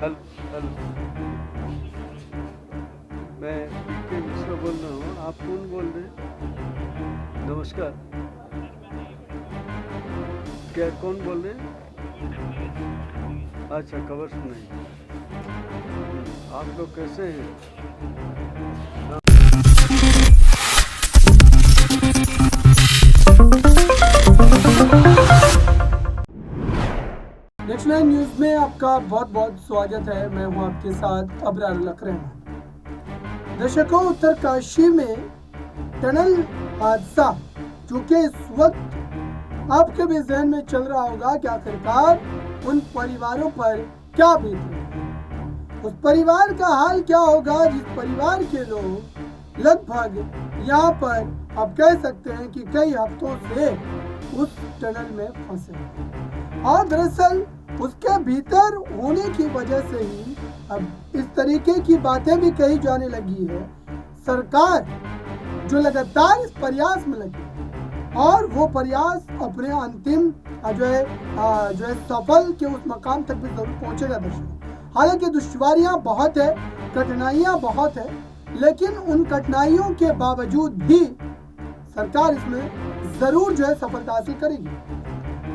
Hello hello, मैं पीके मिश्रा बोल रहा हूँ। आप कौन बोल रहे हैं? नमस्कार। क्या कौन बोल रहे हैं? अच्छा, खबर सुनाई। आप लोग कैसे हैं? नेक्स्ट नाइन न्यूज में आपका बहुत बहुत स्वागत है। मैं हूं आपके साथ अबरार लख रहमान। दर्शकों, उत्तरकाशी में टनल हादसा, जो कि इस वक्त आपके भी जहन में चल रहा होगा कि आखिरकार उन परिवारों पर क्या बीत रही है। उस परिवार का हाल क्या होगा जिस परिवार के लोग लगभग यहाँ पर आप कह सकते हैं कि कई हफ्तों से उस टनल में फंसे हैं। और दरअसल उसके भीतर होने की वजह से ही अब इस तरीके की बातें भी कही जाने लगी है। सरकार जो लगातार इस प्रयास में लगी है और वो प्रयास अपने अंतिम जो है सफल के उस मकाम तक भी जरूर पहुंचेगा। दर्शकों, हालांकि दुश्वारियां बहुत है, कठिनाइयां बहुत है, लेकिन उन कठिनाइयों के बावजूद भी सरकार इसमें जरूर जो है सफलता हासिल करेगी।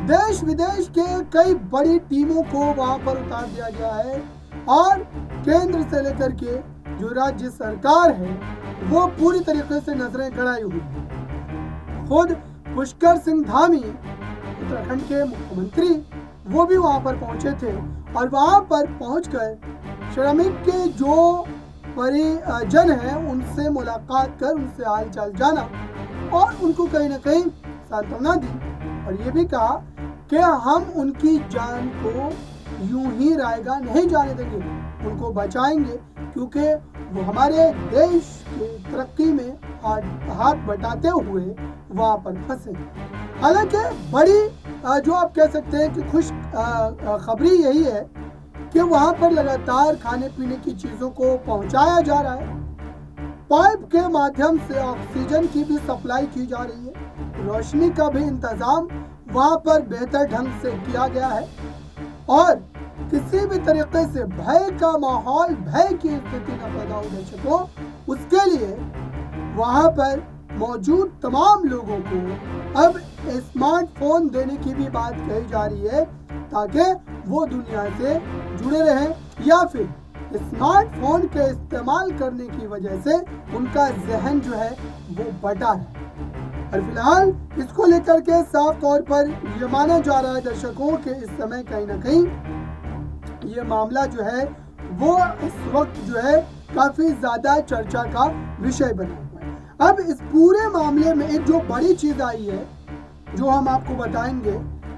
देश विदेश के कई बड़ी टीमों को वहां पर उतार दिया गया है और केंद्र से लेकर के जो राज्य सरकार है वो पूरी तरीके से नजरें गड़ाई हुई है। खुद पुष्कर सिंह धामी, उत्तराखंड के मुख्यमंत्री, वो भी वहां पर पहुंचे थे और वहां पर पहुंचकर श्रमिक के जो परिजन हैं उनसे मुलाकात कर उनसे हालचाल जाना और उनको कहीं ना कहीं सांत्वना दी और ये भी कहा कि हम उनकी जान को यूं ही रायगा नहीं जाने देंगे, उनको बचाएंगे, क्योंकि वो हमारे देश के तरक्की में हाथ बटाते हुए वहां पर फंसे। हालांकि बड़ी जो आप कह सकते हैं कि खुश खबरी यही है कि वहां पर लगातार खाने पीने की चीजों को पहुंचाया जा रहा है। पाइप के माध्यम से ऑक्सीजन की भी सप्लाई की जा रही है। रोशनी का भी इंतजाम वहां पर बेहतर ढंग से किया गया है और किसी भी तरीके से भय का माहौल, भय की स्थिति न पैदा हो दर्शकों, उसके लिए वहां पर मौजूद तमाम लोगों को अब स्मार्टफोन देने की भी बात कही जा रही है ताकि वो दुनिया से जुड़े रहें या फिर स्मार्टफोन के इस्तेमाल करने की वजह से उनका जहन जो है वो बटा है। और फिलहाल इसको लेकर के साफ तौर पर ये माना जा रहा है दर्शकों के इस समय कहीं ना कहीं ये मामला जो है वो इस वक्त जो है काफी ज्यादा चर्चा का विषय बना हुआ है। अब इस पूरे मामले में एक जो बड़ी चीज आई है जो हम आपको बताएंगे,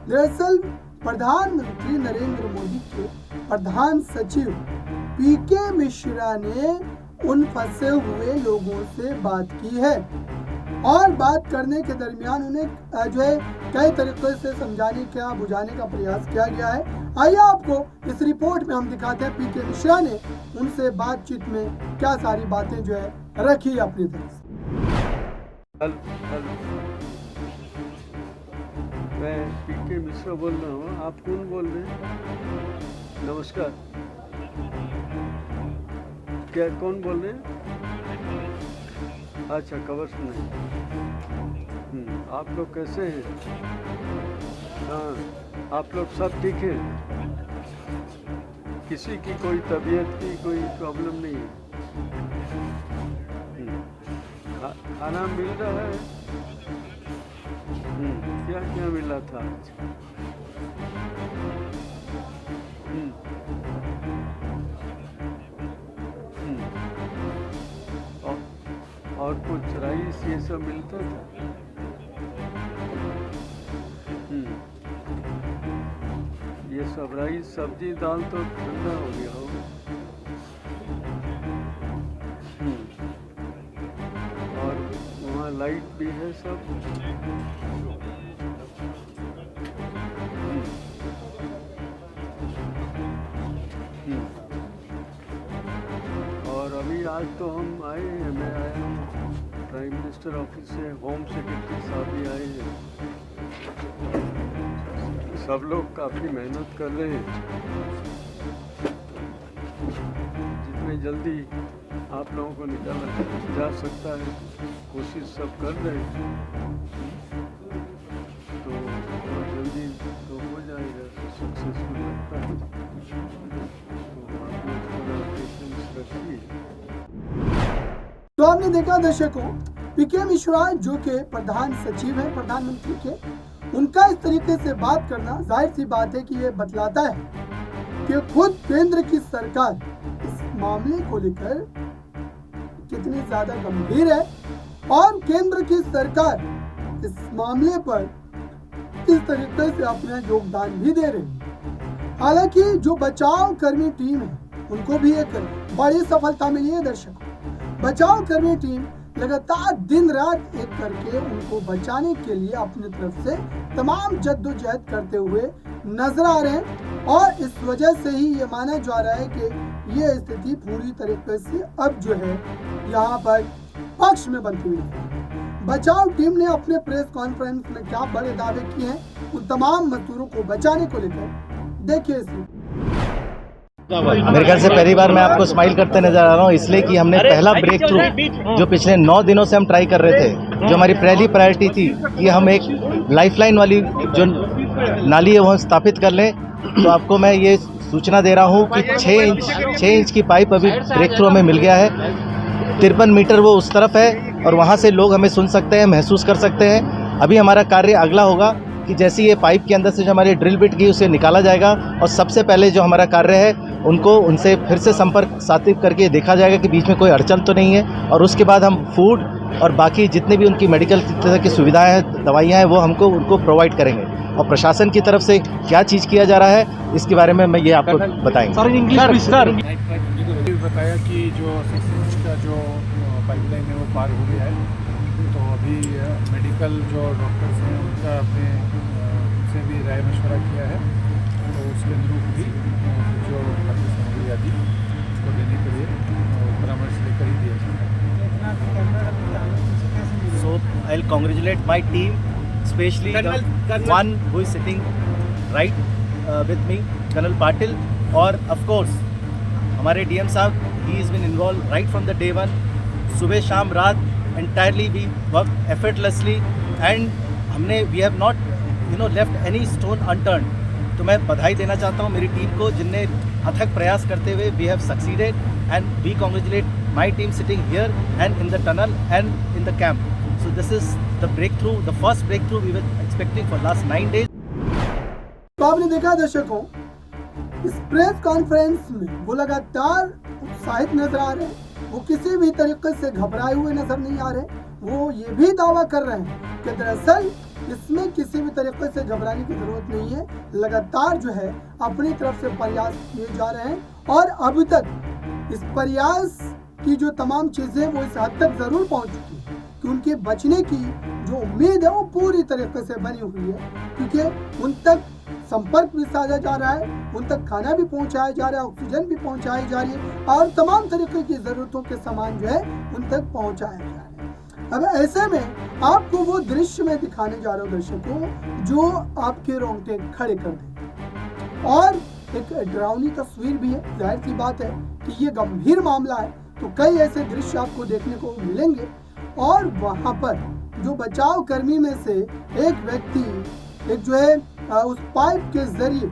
दरअसल प्रधानमंत्री नरेंद्र मोदी के प्रधान सचिव पीके मिश्रा ने उन फंसे हुए लोगों से बात की है और बात करने के दरमियान उन्हें जो है कई तरीके से समझाने का, बुझाने का प्रयास किया गया है। आइए आपको इस रिपोर्ट में हम दिखाते हैं पीके मिश्रा ने उनसे बातचीत में क्या सारी बातें जो है रखी अपनी तरफ से। हेलो, मैं पीके मिश्रा बोल रहा हूँ। आप कौन बोल रहे हैं? नमस्कार। क्या कौन बोल रहे हैं? अच्छा, खबर सुनाई। आप लोग कैसे हैं? हाँ, आप लोग सब ठीक हैं? किसी की कोई तबीयत की कोई प्रॉब्लम नहीं है? खाना मिल रहा है? क्या क्या मिला था आज? और कुछ राइस ये सब मिलता था? ये सब राइस सब्जी दाल तो ठंडा हो गया होगा। और वहाँ लाइट भी है सब? और अभी आज तो हम आए हैं, मैं आया हूँ प्राइम मिनिस्टर ऑफिस से, होम सेक्रेटरी साहब भी आए हैं, सब लोग काफ़ी मेहनत कर रहे हैं। जल्दी आप लोगों को निकाला जा सकता है, कोशिश सब कर रहे हैं, तो और जल्दी तो हो जाएगा, सक्सेसफुल लगता है। तो आप लोग थोड़ा पेशेंस रखिए। तो आपने देखा दर्शकों, पीके मिश्रा जो कि प्रधान सचिव हैं प्रधानमंत्री के, उनका इस तरीके से बात करना जाहिर सी बात है कि ये बतलाता है कि खुद केंद्र की सरकार इस मामले को लेकर कितनी ज्यादा गंभीर है और केंद्र की सरकार इस मामले पर किस तरीके से अपना योगदान भी दे रही है। हालांकि जो बचाव कर्मी टीम है उनको भी एक बड़ी सफलता मिली है दर्शकों। बचाव कर्मी टीम लगातार दिन रात एक करके उनको बचाने के लिए अपनी तरफ से तमाम जद्दोजहद करते हुए नजर आ रहे हैं और इस वजह से ही ये माना जा रहा है कि ये स्थिति पूरी तरीके से अब जो है यहाँ पर पक्ष में बनती हुई है। बचाव टीम ने अपने प्रेस कॉन्फ्रेंस में क्या बड़े दावे किए हैं उन तमाम मजदूरों को बचाने को लेकर, देखिए इसमें। मेरे ख्याल से पहली बार मैं आपको स्माइल करते नजर आ रहा हूँ, इसलिए कि हमने पहला ब्रेक थ्रू जो पिछले 9 दिनों से हम ट्राई कर रहे थे, जो हमारी पहली प्रायोरिटी थी कि हम एक लाइफलाइन वाली जो नाली है वो स्थापित कर लें। तो आपको मैं ये सूचना दे रहा हूँ कि 6 इंच की पाइप अभी ब्रेक थ्रू हमें मिल गया है। 53 मीटर वो उस तरफ है और वहाँ से लोग हमें सुन सकते हैं, महसूस कर सकते हैं। अभी हमारा कार्य अगला होगा कि जैसे ये पाइप के अंदर से जो हमारी ड्रिल बिट की उसे निकाला जाएगा और सबसे पहले जो हमारा कार्य है उनसे फिर से संपर्क स्थापित करके देखा जाएगा कि बीच में कोई अड़चन तो नहीं है, और उसके बाद हम फूड और बाकी जितने भी उनकी मेडिकल तरह की सुविधाएं हैं, दवाइयां हैं, वो उनको प्रोवाइड करेंगे। और प्रशासन की तरफ से क्या चीज़ किया जा रहा है इसके बारे में मैं ये आपको बताएंगे। सर बताया कि जो 6 इंच का जो पाइपलाइन है वो पार हो गया है, तो अभी मेडिकल जो डॉक्टर्स हैं उनका अपने उनसे भी राय मशवरा किया है, तो उसके अनुरूप भी जो खाद्य सामग्री आदि उसको देने के लिए परामर्श लेकर ही दिया जाएगा। So I'll congratulate my team, especially the one who is sitting right with me, Colonel Patil, और of course हमारे डीएम साहब, he has been involved right from the day one, सुबह शाम रात entirely we worked effortlessly and हमने we have not left any stone unturned। तो मैं बधाई देना चाहता हूँ मेरी टीम को जिनने अथक प्रयास करते हुए we have succeeded and we congratulate my team sitting here and in the tunnel and in the camp। So this is the breakthrough, the first breakthrough we were expecting for last 9 days। तो आपने देखा दर्शकों, इस press conference में वो लगातार उत्साहित नजर आ रहे हैं, वो किसी भी तरीके से घबराए हुए नजर नहीं आ रहे। वो ये भी दावा कर रहे हैं कि दरअसल इसमें किसी भी तरीके से घबराने की जरूरत नहीं है, लगातार जो है अपनी तरफ से प्रयास किए जा रहे हैं और अब तक इस प्रयास की जो तमाम चीजें वो इस हद तक जरूर पहुंच चुकी है कि उनके बचने की जो उम्मीद है वो पूरी तरीके से बनी हुई है, क्योंकि उन तक संपर्क भी साधा जा रहा है, उन तक खाना भी पहुंचाया जा रहा है, ऑक्सीजन भी पहुंचाई जा रही है और तमाम तरीके की जरूरतों के सामान जो है उन तक पहुंचाया जा रहा है। अब ऐसे में आपको वो दृश्य में दिखाने जा रहा हूँ दर्शकों जो आपके रोंगटे खड़े कर दे, और एक डरावनी तस्वीर भी है। जाहिर सी बात है कि ये गंभीर मामला है, तो कई ऐसे दृश्य आपको देखने को मिलेंगे। और वहां पर जो बचाव कर्मी में से एक व्यक्ति एक जो है उस पाइप के जरिए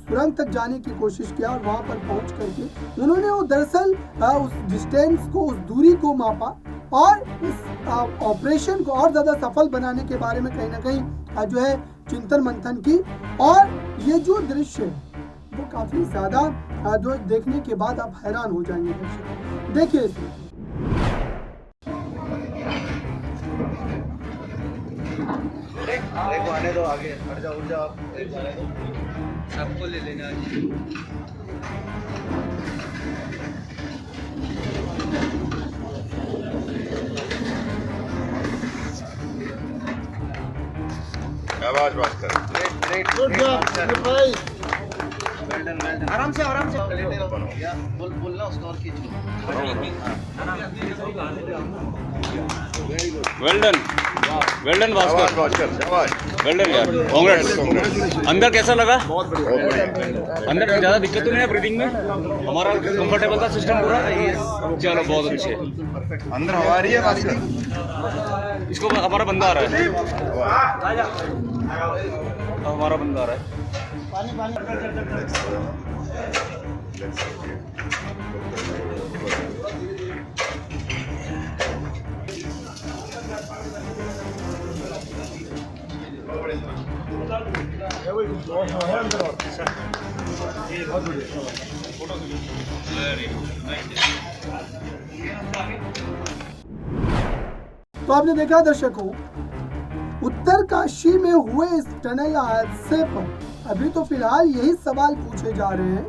सुरंग तक जाने की कोशिश किया और वहां पर पहुंच करके उन्होंने वो दरअसल उस डिस्टेंस को, उस दूरी को मापा और इस ऑपरेशन को और ज्यादा सफल बनाने के बारे में कहीं ना कहीं जो है चिंतन मंथन की। और ये जो दृश्य है वो काफी ज्यादा जो देखने के बाद आप हैरान हो जाएंगे दर्शक। देखिए इसमें आने दो, आगे हट जाओ, उठ जाओ, सबको ले लेना जी। आवाज बात कर। आराम से बोलना उसको और खींच वेल डन शाबाश भास्कर, भास्कर शाबाश वेल डन यार, कांग्रेट्स। अंदर कैसा लगा? बहुत बढ़िया अंदर ज्यादा दिक्कत तो नहीं है ब्रीदिंग में? हमारा कंफर्टेबल था सिस्टम पूरा? चलो बहुत अच्छे। अंदर हवा आ रही है भास्कर इसको हमारा बंदा आ रहा है, हमारा बंदा आ रहा है। तो आपने देखा दर्शकों, उत्तरकाशी में हुए इस टनल हादसे पर अभी तो फिलहाल यही सवाल पूछे जा रहे हैं,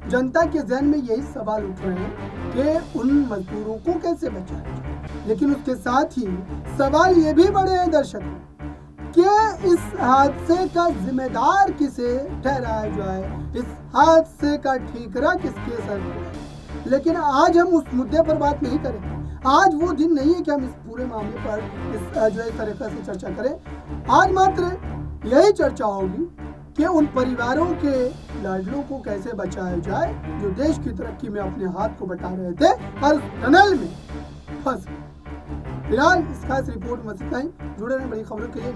जनता के जहन में यही सवाल उठ रहे हैं कि उन मजदूरों को कैसे बचाया जाए। लेकिन उसके साथ ही सवाल ये भी बड़े हैं दर्शकों कि इस हादसे का जिम्मेदार किसे ठहराया जाए, इस हादसे का ठीकरा किसके सर पर। लेकिन आज हम उस मुद्दे पर बात नहीं करेंगे। आज वो दिन नहीं है कि हम इस पूरे मामले पर इस तरीके से चर्चा करें। आज मात्र यही चर्चा होगी कि उन परिवारों के लाडलों को कैसे बचाया जाए जो देश की तरक्की में अपने हाथ को बटा रहे थे और उस टनल में फंस। फिलहाल इस खास रिपोर्ट में इतना ही। जुड़े रहें बड़ी खबरों के लिए।